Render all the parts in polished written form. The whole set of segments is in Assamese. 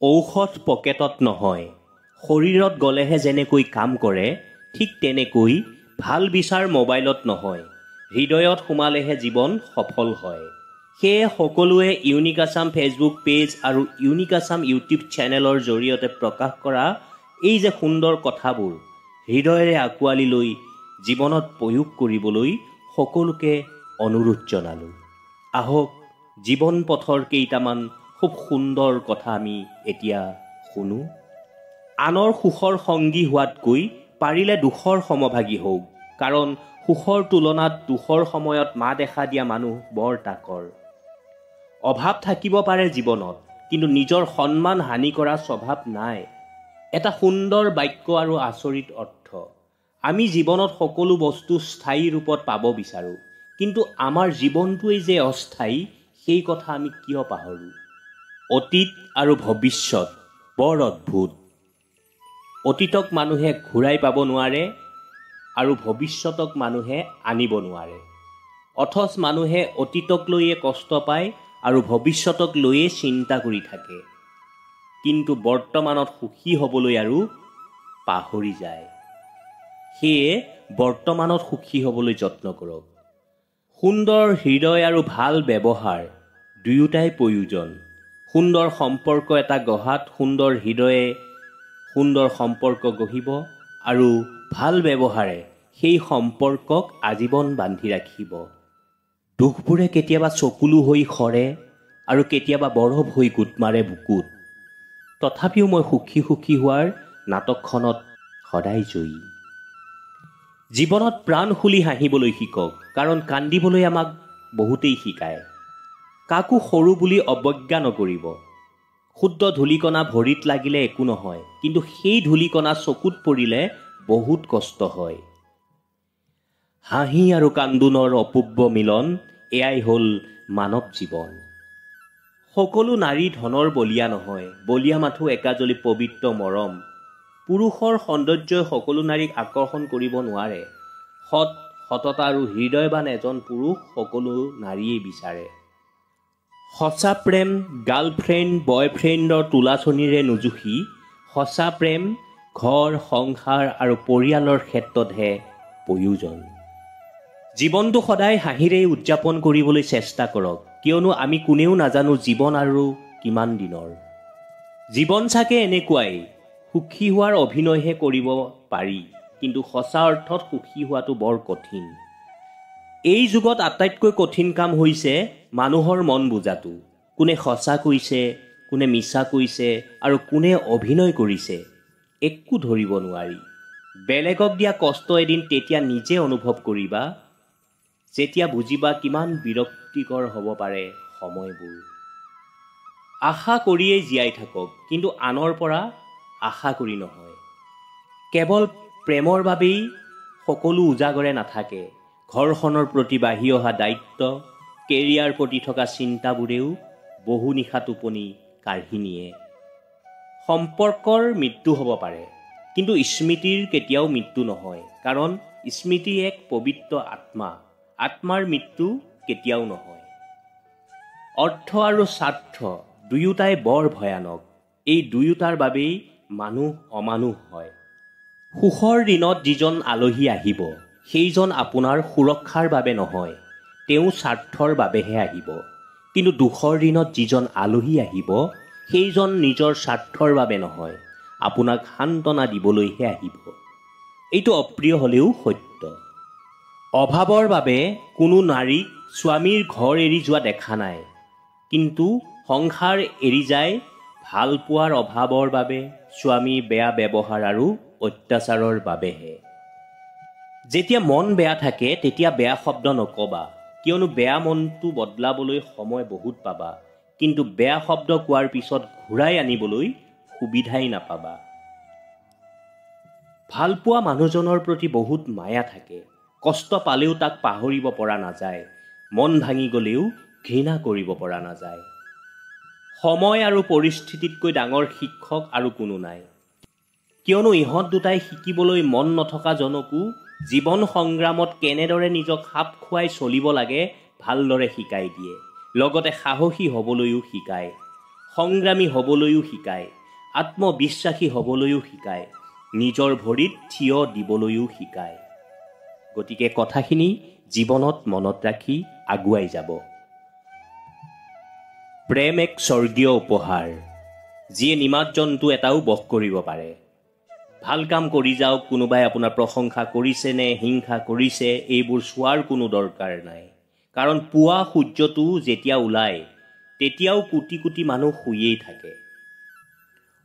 ঔষধ পকেটত নহয়, শৰীৰত গ'লেহে যেনেকৈ কাম কৰে, ঠিক তেনেকৈ ভাল বিচাৰ মোবাইলত নহয়, হৃদয়ত সোমালেহে জীৱন সফল হয়। সেয়ে সকলোৱে ইউনিক আছাম ফেচবুক পেজ আৰু ইউনিক আছাম ইউটিউব চেনেলৰ জৰিয়তে প্ৰকাশ কৰা এই যে সুন্দৰ কথাবোৰ হৃদয়েৰে আঁকোৱালি লৈ জীৱনত প্ৰয়োগ কৰিবলৈ সকলোকে অনুৰোধ জনালোঁ। আহক জীৱন পথৰ কেইটামান খুব সুন্দৰ কথা আমি এতিয়া শুনো। আনৰ সুখৰ সংগী হোৱাতকৈ পাৰিলে দুখৰ সমভাগী হওক, কাৰণ সুখৰ তুলনাত দুখৰ সময়ত মা দেখা দিয়া মানুহ বৰ তাকৰ। অভাৱ থাকিব পাৰে জীৱনত, কিন্তু নিজৰ সন্মান হানি কৰা স্বভাৱ নাই। এটা সুন্দৰ বাক্য আৰু আচৰিত অৰ্থ। আমি জীৱনত সকলো বস্তু স্থায়ী ৰূপত পাব বিচাৰোঁ, কিন্তু আমাৰ জীৱনটোৱেই যে অস্থায়ী সেই কথা আমি কিয় পাহৰোঁ? অতীত আৰু ভৱিষ্যত বৰ অদ্ভুত। অতীতক মানুহে ঘূৰাই পাব নোৱাৰে আৰু ভৱিষ্যতক মানুহে আনিব নোৱাৰে। অথচ মানুহে অতীতক লৈয়ে কষ্ট পায় আৰু ভৱিষ্যতক লৈয়ে চিন্তা কৰি থাকে, কিন্তু বৰ্তমানত সুখী হ'বলৈ আৰু পাহৰি যায়। সেয়ে বৰ্তমানত সুখী হ'বলৈ যত্ন কৰক। সুন্দৰ হৃদয় আৰু ভাল ব্যৱহাৰ দুয়োটাই প্ৰয়োজন। সুন্দৰ সম্পৰ্ক এটা গঢ়াত সুন্দৰ হৃদয়ে সুন্দৰ সম্পৰ্ক গঢ়িব আৰু ভাল ব্যৱহাৰে সেই সম্পৰ্কক আজীৱন বান্ধি ৰাখিব। দুখবোৰে কেতিয়াবা চকুলো হৈ সৰে আৰু কেতিয়াবা বৰফ হৈ গোট মাৰে বুকুত। তথাপিও মই সুখী সুখী হোৱাৰ নাটকখনত সদায় জয়ী। জীৱনত প্ৰাণ খুলি হাঁহিবলৈ শিকক, কাৰণ কান্দিবলৈ আমাক বহুতেই শিকায়। কাকো সৰু বুলি অৱজ্ঞা নকৰিব। ক্ষুদ্ৰ ধূলিকণা ভৰিত লাগিলে একো নহয়, কিন্তু সেই ধূলিকণা চকুত পৰিলে বহুত কষ্ট হয়। হাঁহি আৰু কান্দোনৰ অপূৰ্ব মিলন, এয়াই হ'ল মানৱ জীৱন। সকলো নাৰী ধনৰ বলিয়া নহয়, বলিয়া মাথো একাজলি পবিত্ৰ মৰম। পুৰুষৰ সৌন্দৰ্যই সকলো নাৰীক আকৰ্ষণ কৰিব নোৱাৰে। সততা আৰু হৃদয়বান এজন পুৰুষ সকলো নাৰীয়ে বিচাৰে। সঁচা প্ৰেম গাৰ্লফ্ৰেণ্ড বয়ফ্ৰেণ্ডৰ তোলাচনীৰে নুজুখি, সঁচা প্ৰেম ঘৰ সংসাৰ আৰু পৰিয়ালৰ ক্ষেত্ৰতহে প্ৰয়োজন। জীৱনটো সদায় হাঁহিৰেই উদযাপন কৰিবলৈ চেষ্টা কৰক, কিয়নো আমি কোনেও নাজানো জীৱন আৰু কিমান দিনৰ। জীৱন চাগে এনেকুৱাই, সুখী হোৱাৰ অভিনয়হে কৰিব পাৰি, কিন্তু সঁচা অৰ্থত সুখী হোৱাটো বৰ কঠিন। এই যুগত আটাইতকৈ কঠিন কাম হৈছে মানুহৰ মন বুজাটো। কোনে সঁচা কৈছে, কোনে মিছা কৈছে আৰু কোনে অভিনয় কৰিছে একো ধৰিব নোৱাৰি। বেলেগক দিয়া কষ্ট এদিন তেতিয়া নিজে অনুভৱ কৰিবা, যেতিয়া বুজিবা কিমান বিৰক্তিকৰ হ'ব পাৰে সময়বোৰ। আশা কৰিয়েই জীয়াই থাকক, কিন্তু আনৰ পৰা আশা কৰি নহয়। কেৱল প্ৰেমৰ বাবেই সকলো উজাগৰে নাথাকে। ঘৰখনৰ প্ৰতি বাঢ়ি অহা দায়িত্ব, কেৰিয়াৰ প্ৰতি থকা চিন্তাবোৰেও বহু নিশা টোপনি কাঢ়ি নিয়ে। সম্পৰ্কৰ মৃত্যু হ'ব পাৰে, কিন্তু স্মৃতিৰ কেতিয়াও মৃত্যু নহয়, কাৰণ স্মৃতি এক পবিত্ৰ আত্মা। আত্মাৰ মৃত্যু কেতিয়াও নহয়। অৰ্থ আৰু স্বাৰ্থ দুয়োটাই বৰ ভয়ানক। এই দুয়োটাৰ বাবেই মানুহ অমানুহ হয়। সুখৰ দিনত যিজন আলহী আহিব, সেইজন আপোনাৰ সুৰক্ষাৰ বাবে নহয়, তেওঁ স্বাৰ্থৰ বাবেহে আহিব। কিন্তু দুখৰ দিনত যিজন আলহী আহিব, সেইজন নিজৰ স্বাৰ্থৰ বাবে নহয়, আপোনাক সান্তনা দিবলৈহে আহিব। এইটো অপ্ৰিয় হ'লেও সত্য। অভাৱৰ বাবে কোনো নাৰীক স্বামীৰ ঘৰ এৰি যোৱা দেখা নাই, কিন্তু সংসাৰ এৰি যায় ভাল পোৱাৰ অভাৱৰ বাবে, স্বামীৰ বেয়া ব্যৱহাৰ আৰু অত্যাচাৰৰ বাবেহে। যেতিয়া মন বেয়া থাকে তেতিয়া বেয়া শব্দ নকবা, কিয়নো বেয়া মনটো বদলাবলৈ সময় বহুত পাবা, কিন্তু বেয়া শব্দ কোৱাৰ পিছত ঘূৰাই আনিবলৈ সুবিধাই নাপাবা। ভালপোৱা মানুহজনৰ প্ৰতি বহুত মায়া থাকে। কষ্ট পালেও তাক পাহৰিব পৰা নাযায়, মন ভাঙি গ'লেও ঘৃণা কৰিব পৰা নাযায়। সময় আৰু পৰিস্থিতিতকৈ ডাঙৰ শিক্ষক আৰু কোনো নাই, কিয়নো ইহঁত দুটাই শিকিবলৈ মন নথকা জনকো জীৱন সংগ্ৰামত কেনেদৰে নিজক খাপ খুৱাই চলিব লাগে ভালদৰে শিকাই দিয়ে, লগতে সাহসী হ'বলৈও শিকায়। সংগ্ৰামী হ'বলৈও শিকায়, আত্মবিশ্বাসী হ'বলৈও শিকায়, নিজৰ ভৰিত থিয় দিবলৈও শিকায়। গতিকে কথাখিনি জীৱনত মনত ৰাখি আগুৱাই যাব। প্ৰেম এক স্বৰ্গীয় উপহাৰ, যিয়ে নিমাত-জন্তু এটাও বশ কৰিব পাৰে। ভাল কাম কৰি যাওক, কোনোবাই আপোনাৰ প্ৰশংসা কৰিছে নে হিংসা কৰিছে এইবোৰ চোৱাৰ কোনো দৰকাৰ নাই। কাৰণ পুৱা সূৰ্যটো যেতিয়া ওলায় তেতিয়াও কোটি কোটি মানুহ শুয়েই থাকে।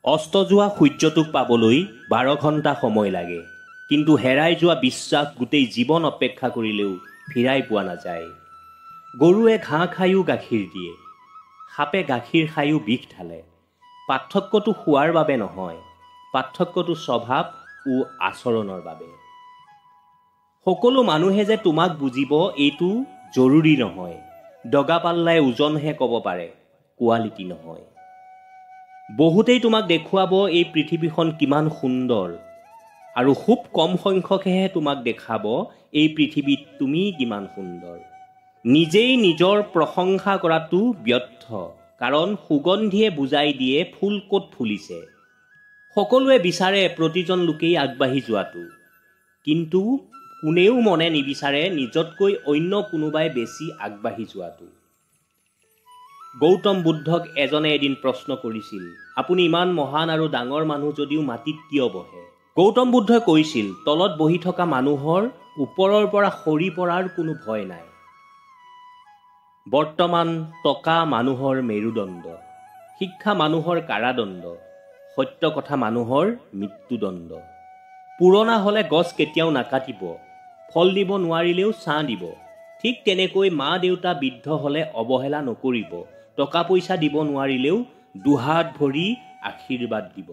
অস্ত যোৱা সূৰ্যটোক পাবলৈ 12 ঘণ্টা সময় লাগে, কিন্তু হেৰাই যোৱা বিশ্বাস গোটেই জীৱন অপেক্ষা কৰিলেও ফিৰাই পোৱা নাযায়। গৰুৱে ঘাঁহ খায়ো গাখীৰ দিয়ে, সাপে গাখীৰ খায়ো বিষ ঢালে। পাৰ্থক্যটো খোৱাৰ বাবে নহয়, পাৰ্থক্যটো স্বভাৱ ও আচৰণৰ বাবে। সকলো মানুহে যে তোমাক বুজিব এইটো জৰুৰী নহয়। দগা পাল্লাই ওজনহে ক'ব পাৰে, কোৱালিটি নহয়। বহুতেই তোমাক দেখুৱাব এই পৃথিৱীখন কিমান সুন্দৰ, আৰু খুব কম সংখ্যকেহে তোমাক দেখাব এই পৃথিৱীত তুমি কিমান সুন্দৰ। নিজেই নিজৰ প্ৰশংসা কৰাটো ব্যৰ্থ, কাৰণ সুগন্ধিয়ে বুজাই দিয়ে ফুল ক'ত ফুলিছে। সকলোৱে বিচাৰে প্ৰতিজন লোকেই আগবাঢ়ি যোৱাটো, কিন্তু কোনেও মনে নিবিচাৰে নিজতকৈ অন্য কোনোবাই বেছি আগবাঢ়ি যোৱাটো। গৌতম বুদ্ধক এজনে এদিন প্ৰশ্ন কৰিছিল, আপুনি ইমান মহান আৰু ডাঙৰ মানুহ যদিও মাটিত কিয় বহে? গৌতম বুদ্ধই কৈছিল, তলত বহি থকা মানুহৰ ওপৰৰ পৰা সৰি পৰাৰ কোনো ভয় নাই। বৰ্তমান টকা মানুহৰ মেৰুদণ্ড, শিক্ষা মানুহৰ কাৰাদণ্ড, সত্য কথা মানুহৰ মৃত্যুদণ্ড। পুৰণা হ'লে গছ কেতিয়াও নাকাটিব, ফল দিব নোৱাৰিলেও ছাঁ দিব। ঠিক তেনেকৈ মা দেউতা বৃদ্ধ হ'লে অৱহেলা নকৰিব, টকা পইচা দিব নোৱাৰিলেও দুহাত ভৰি আশীৰ্বাদ দিব।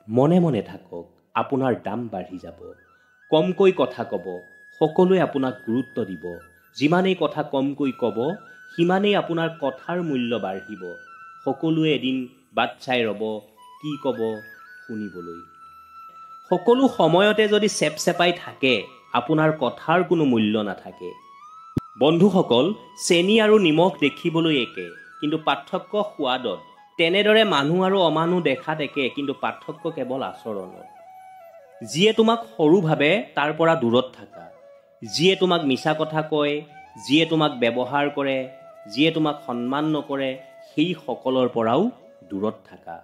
মনে মনে থাকক, আপোনাৰ দাম বাঢ়ি যাব। কমকৈ কথা ক'ব, সকলোৱে আপোনাক গুৰুত্ব দিব। যিমানেই কথা কমকৈ ক'ব, সিমানেই আপোনাৰ কথাৰ মূল্য বাঢ়িব। সকলোৱে এদিন বাট চাই ৰ'ব কি ক'ব শুনিবলৈ। সকলো সময়তে যদি চেপচেপাই থাকে, আপোনাৰ কথাৰ কোনো মূল্য নাথাকে। বন্ধুসকল, চেনি আৰু নিমখ দেখিবলৈ একে, কিন্তু পাৰ্থক্য সোৱাদত। তেনেদৰে মানুহ আৰু অমানুহ দেখাত একে, কিন্তু পাৰ্থক্য কেৱল আচৰণত। যিয়ে তোমাক সৰু ভাবে তাৰ পৰা দূৰত থাকা। যিয়ে তোমাক মিছা কথা কয়, যিয়ে তোমাক ব্যৱহাৰ কৰে, যিয়ে তোমাক সন্মান নকৰে, সেই সকলৰ পৰাও দূৰত থাকা।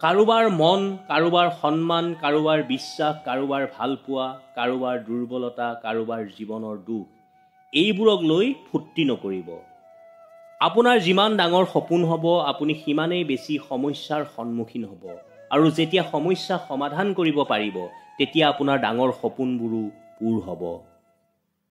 কাৰোবাৰ মন, কাৰোবাৰ সন্মান, কাৰোবাৰ বিশ্বাস, কাৰোবাৰ ভালপোৱা, কাৰোবাৰ দুৰ্বলতা, কাৰোবাৰ জীৱনৰ দুখ, এইবোৰক লৈ ফূৰ্তি নকৰিব। আপোনাৰ যিমান ডাঙৰ সপোন হ'ব, আপুনি সিমানেই বেছি সমস্যাৰ সন্মুখীন হ'ব। আৰু যেতিয়া সমস্যা সমাধান কৰিব পাৰিব, তেতিয়া আপোনাৰ ডাঙৰ সপোনবোৰো পূৰ হ'ব।